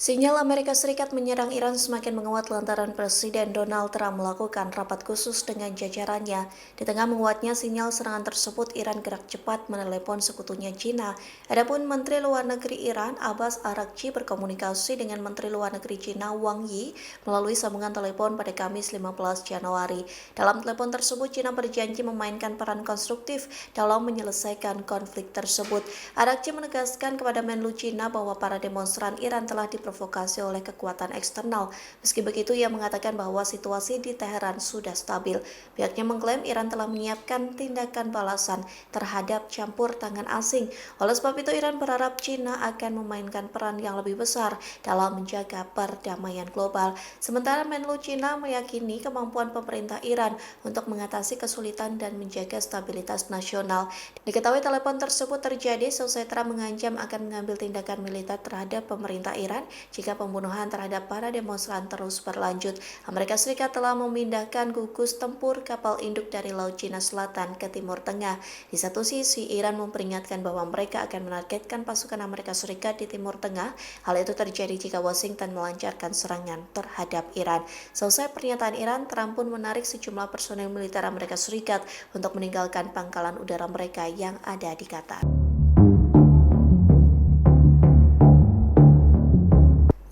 Sinyal Amerika Serikat menyerang Iran semakin menguat lantaran Presiden Donald Trump melakukan rapat khusus dengan jajarannya. Di tengah menguatnya sinyal serangan tersebut, Iran gerak cepat menelepon sekutunya Cina. Adapun Menteri Luar Negeri Iran, Abbas Araghchi, berkomunikasi dengan Menteri Luar Negeri Cina, Wang Yi, melalui sambungan telepon pada Kamis 15 Januari. Dalam telepon tersebut, Cina berjanji memainkan peran konstruktif dalam menyelesaikan konflik tersebut. Araghchi menegaskan kepada Menlu Cina bahwa para demonstran Iran telah diprovokasi oleh kekuatan eksternal. Meski begitu, ia mengatakan bahwa situasi di Teheran sudah stabil. Pihaknya mengklaim Iran telah menyiapkan tindakan balasan terhadap campur tangan asing. Oleh sebab itu, Iran berharap Cina akan memainkan peran yang lebih besar dalam menjaga perdamaian global. Sementara Menlu Cina meyakini kemampuan pemerintah Iran untuk mengatasi kesulitan dan menjaga stabilitas nasional. Diketahui telepon tersebut terjadi seusai Trump mengancam akan mengambil tindakan militer terhadap pemerintah Iran jika pembunuhan terhadap para demonstran terus berlanjut. Amerika Serikat telah memindahkan gugus tempur kapal induk dari Laut Cina Selatan ke Timur Tengah. Di satu sisi, Iran memperingatkan bahwa mereka akan menargetkan pasukan Amerika Serikat di Timur Tengah. Hal itu terjadi jika Washington melancarkan serangan terhadap Iran. Selesai pernyataan Iran, Trump pun menarik sejumlah personel militer Amerika Serikat untuk meninggalkan pangkalan udara mereka yang ada di Qatar.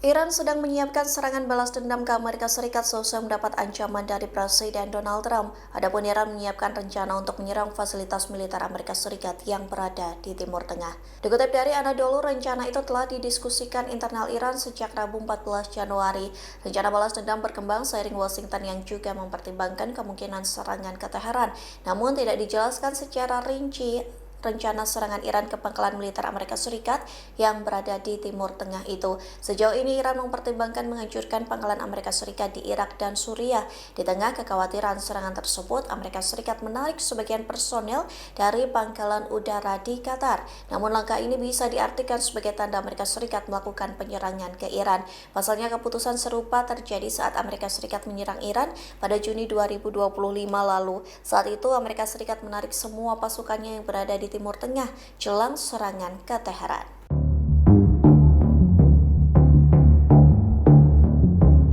Iran sedang menyiapkan serangan balas dendam ke Amerika Serikat seusai mendapat ancaman dari Presiden Donald Trump. Adapun Iran menyiapkan rencana untuk menyerang fasilitas militer Amerika Serikat yang berada di Timur Tengah. Dikutip dari Anadolu, rencana itu telah didiskusikan internal Iran sejak Rabu 14 Januari. Rencana balas dendam berkembang seiring Washington yang juga mempertimbangkan kemungkinan serangan ke Teheran. Namun tidak dijelaskan secara rinci rencana serangan Iran ke pangkalan militer Amerika Serikat yang berada di Timur Tengah itu. Sejauh ini Iran mempertimbangkan menghancurkan pangkalan Amerika Serikat di Irak dan Suriah. Di tengah kekhawatiran serangan tersebut, Amerika Serikat menarik sebagian personel dari pangkalan udara di Qatar. Namun langkah ini bisa diartikan sebagai tanda Amerika Serikat melakukan penyerangan ke Iran. Pasalnya keputusan serupa terjadi saat Amerika Serikat menyerang Iran pada Juni 2025 lalu. Saat itu Amerika Serikat menarik semua pasukannya yang berada di Timur Tengah jelang serangan ke Teheran.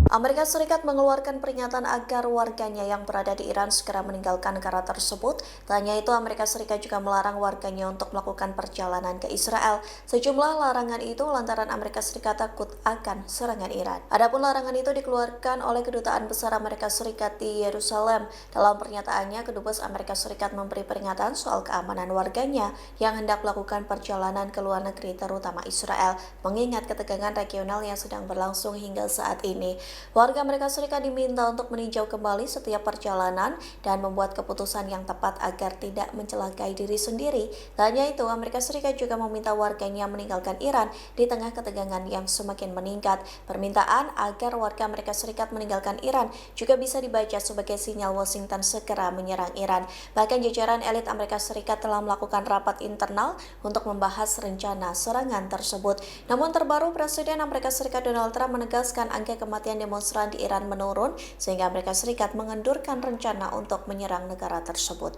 Amerika Serikat mengeluarkan peringatan agar warganya yang berada di Iran segera meninggalkan negara tersebut. Tak hanya itu, Amerika Serikat juga melarang warganya untuk melakukan perjalanan ke Israel. Sejumlah larangan itu lantaran Amerika Serikat takut akan serangan Iran. Adapun larangan itu dikeluarkan oleh Kedutaan Besar Amerika Serikat di Yerusalem. Dalam pernyataannya, Kedubes Amerika Serikat memberi peringatan soal keamanan warganya yang hendak melakukan perjalanan ke luar negeri, terutama Israel, mengingat ketegangan regional yang sedang berlangsung hingga saat ini. Warga Amerika Serikat diminta untuk meninjau kembali setiap perjalanan dan membuat keputusan yang tepat agar tidak mencelakai diri sendiri. Tak hanya itu, Amerika Serikat juga meminta warganya meninggalkan Iran di tengah ketegangan yang semakin meningkat. Permintaan agar warga Amerika Serikat meninggalkan Iran juga bisa dibaca sebagai sinyal Washington segera menyerang Iran. Bahkan jajaran elit Amerika Serikat telah melakukan rapat internal untuk membahas rencana serangan tersebut. Namun terbaru, Presiden Amerika Serikat Donald Trump menegaskan angka kematian demonstran di Iran menurun sehingga Amerika Serikat mengendurkan rencana untuk menyerang negara tersebut.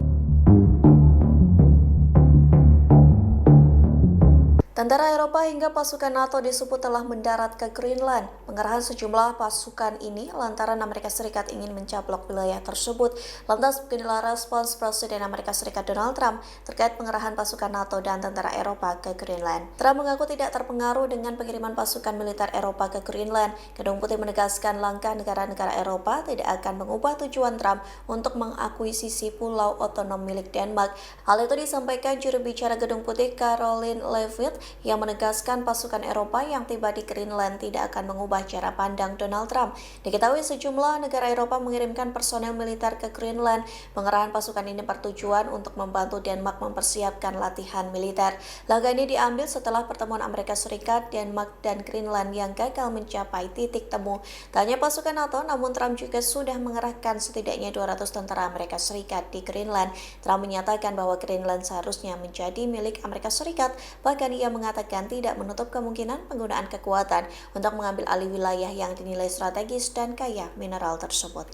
Tentara Eropa hingga pasukan NATO disebut telah mendarat ke Greenland. Pengerahan sejumlah pasukan ini lantaran Amerika Serikat ingin mencaplok wilayah tersebut. Lantas beginilah respons Presiden Amerika Serikat Donald Trump terkait pengerahan pasukan NATO dan tentara Eropa ke Greenland. Trump mengaku tidak terpengaruh dengan pengiriman pasukan militer Eropa ke Greenland. Gedung Putih menegaskan langkah negara-negara Eropa tidak akan mengubah tujuan Trump untuk mengakuisisi pulau otonom milik Denmark. Hal itu disampaikan juru bicara Gedung Putih Caroline Leavitt yang menegaskan pasukan Eropa yang tiba di Greenland tidak akan mengubah cara pandang Donald Trump. Diketahui sejumlah negara Eropa mengirimkan personel militer ke Greenland. Pengerahan pasukan ini bertujuan untuk membantu Denmark mempersiapkan latihan militer. Langkah ini diambil setelah pertemuan Amerika Serikat, Denmark, dan Greenland yang gagal mencapai titik temu. Tak hanya pasukan NATO, namun Trump juga sudah mengerahkan setidaknya 200 tentara Amerika Serikat di Greenland. Trump menyatakan bahwa Greenland seharusnya menjadi milik Amerika Serikat, bahkan ia mengatakan tidak menutup kemungkinan penggunaan kekuatan untuk mengambil alih wilayah yang dinilai strategis dan kaya mineral tersebut.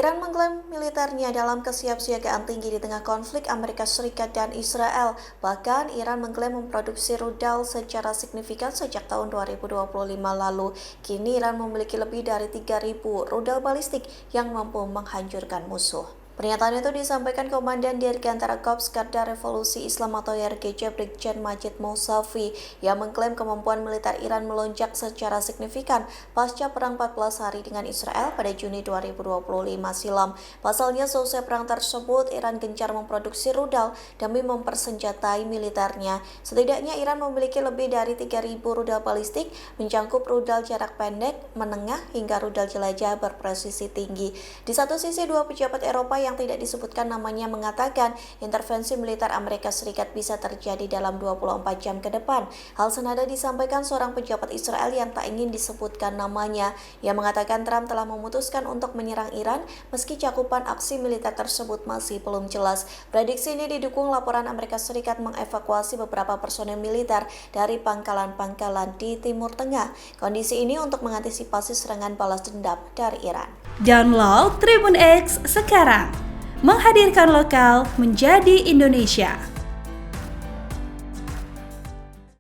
Iran mengklaim militernya dalam kesiapsiagaan tinggi di tengah konflik Amerika Serikat dan Israel. Bahkan Iran mengklaim memproduksi rudal secara signifikan sejak tahun 2025 lalu. Kini Iran memiliki lebih dari 3.000 rudal balistik yang mampu menghancurkan musuh. Pernyataan itu disampaikan Komandan Dirgantara Korps Garda Revolusi Islam atau YRGC Brigjen Majid Mousavi yang mengklaim kemampuan militer Iran melonjak secara signifikan pasca perang 14 hari dengan Israel pada Juni 2025 silam. Pasalnya, selesai perang tersebut, Iran gencar memproduksi rudal demi mempersenjatai militernya. Setidaknya Iran memiliki lebih dari 3.000 rudal balistik, mencakup rudal jarak pendek, menengah, hingga rudal jelajah berpresisi tinggi. Di satu sisi, dua pejabat Eropa yang tidak disebutkan namanya mengatakan intervensi militer Amerika Serikat bisa terjadi dalam 24 jam ke depan. Hal senada disampaikan seorang pejabat Israel yang tak ingin disebutkan namanya, yang mengatakan Trump telah memutuskan untuk menyerang Iran meski cakupan aksi militer tersebut masih belum jelas. Prediksi ini didukung laporan Amerika Serikat mengevakuasi beberapa personel militer dari pangkalan-pangkalan di Timur Tengah. Kondisi ini untuk mengantisipasi serangan balas dendam dari Iran. Download Tribun X sekarang, menghadirkan lokal menjadi Indonesia.